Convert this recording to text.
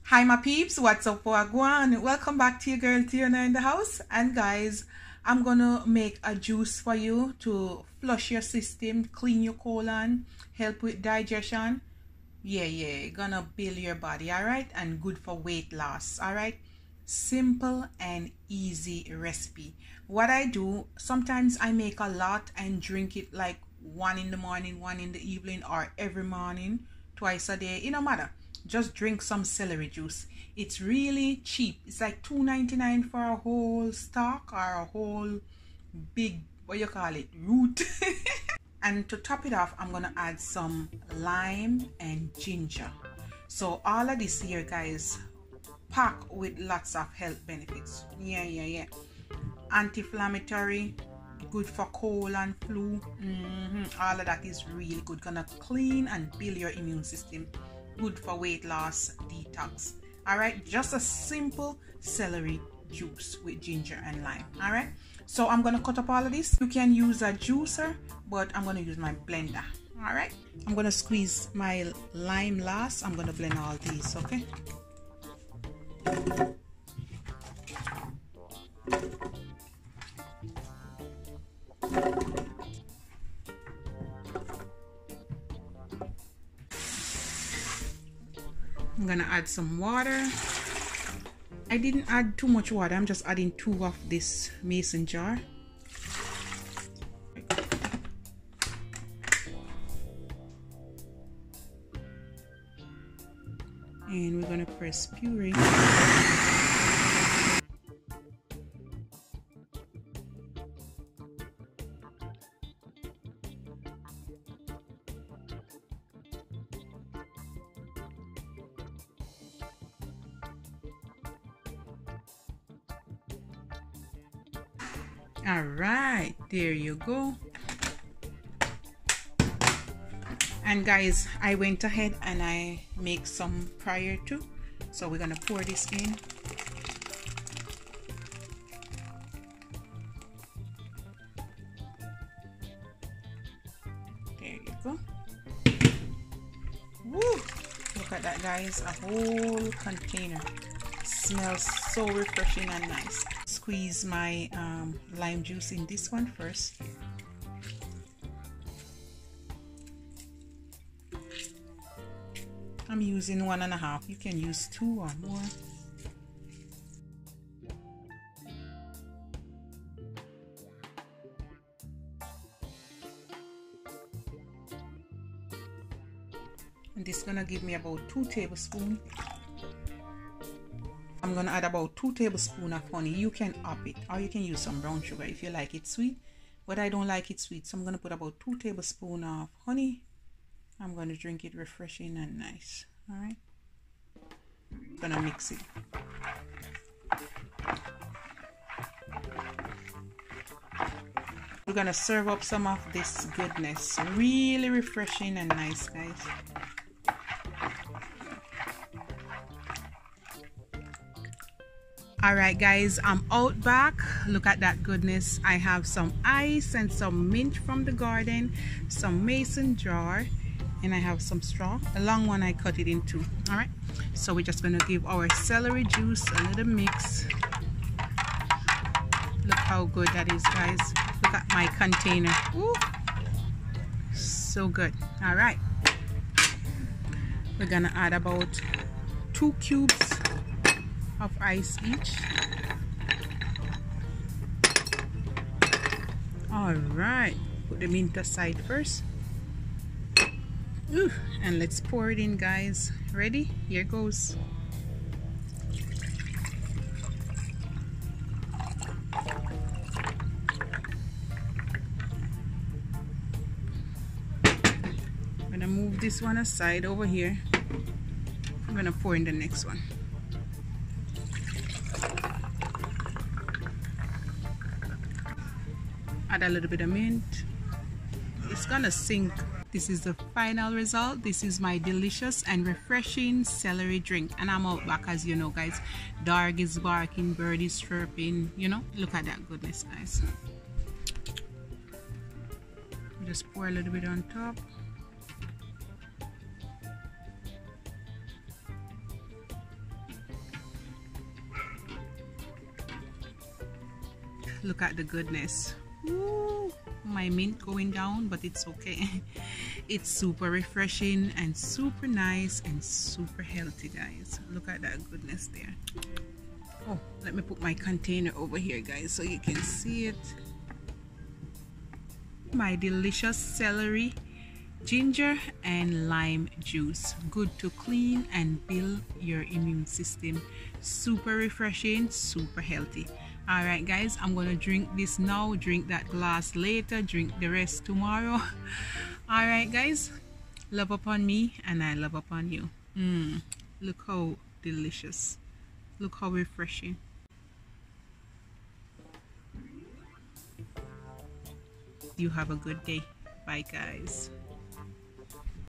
Hi my peeps, what's up wagwan? Welcome back to your girl Tiana in the house. And guys, I'm gonna make a juice for you to flush your system, clean your colon, help with digestion. Yeah, gonna build your body, alright? And good for weight loss, alright? Simple and easy recipe. What I do, sometimes I make a lot and drink it like one in the morning, one in the evening, or every morning, twice a day. It no matter. Just drink some celery juice. It's really cheap. It's like $2.99 for a whole stalk or a whole big, what you call it, root. And to top it off, I'm gonna add some lime and ginger. So all of this here, guys, packed with lots of health benefits. Yeah. Anti-inflammatory, good for cold and flu. All of that is really good. Gonna clean and build your immune system. Good for weight loss, detox. All right, just a simple celery juice with ginger and lime. All right, so I'm gonna cut up all of this. You can use a juicer, but I'm gonna use my blender. All right, I'm gonna squeeze my lime last. I'm gonna blend all these. Okay. I'm gonna add some water. I didn't add too much water. I'm just adding 2 of this mason jar. And we're gonna press puree. All right, there you go. And guys, I went ahead and I make some prior to, so we're gonna pour this in. There you go. Woo! Look at that, guys, a whole container. Smells so refreshing and nice. Squeeze my lime juice in this one first. I'm using 1.5. You can use 2 or more. And this is gonna give me about 2 tablespoons. I'm gonna add about 2 tablespoons of honey. You can up it, or you can use some brown sugar if you like it sweet, but I don't like it sweet, so I'm gonna put about 2 tablespoons of honey. I'm gonna drink it refreshing and nice. All right, gonna mix it. We're gonna serve up some of this goodness. Really refreshing and nice, guys. All right, guys, I'm out back. Look at that goodness. I have some ice and some mint from the garden, some mason jar, and I have some straw. The long one I cut it in 2. All right, so we're just gonna give our celery juice a little mix. Look how good that is, guys. Look at my container. Ooh, so good. All right, we're gonna add about 2 cubes of ice each. All right, put the mint aside first. Ooh, and let's pour it in, guys. Ready? Here goes. I'm gonna move this one aside over here. I'm gonna pour in the next one. Add a little bit of mint. It's gonna sink. This is the final result. This is my delicious and refreshing celery drink, and I'm out back, as you know, guys. Dog is barking, bird is chirping, you know. Look at that goodness, guys. Just pour a little bit on top. look at the goodness. Woo, my mint going down, but it's okay. It's super refreshing and super nice and super healthy, guys. Look at that goodness there. Oh, let me put my container over here, guys, so you can see it. My delicious celery, ginger and lime juice, good to clean and build your immune system. Super refreshing, super healthy. All right, guys, I'm gonna drink this now, drink that glass later, drink the rest tomorrow. All right, guys, love upon me and I love upon you. Look how delicious, look how refreshing. You have a good day. Bye, guys.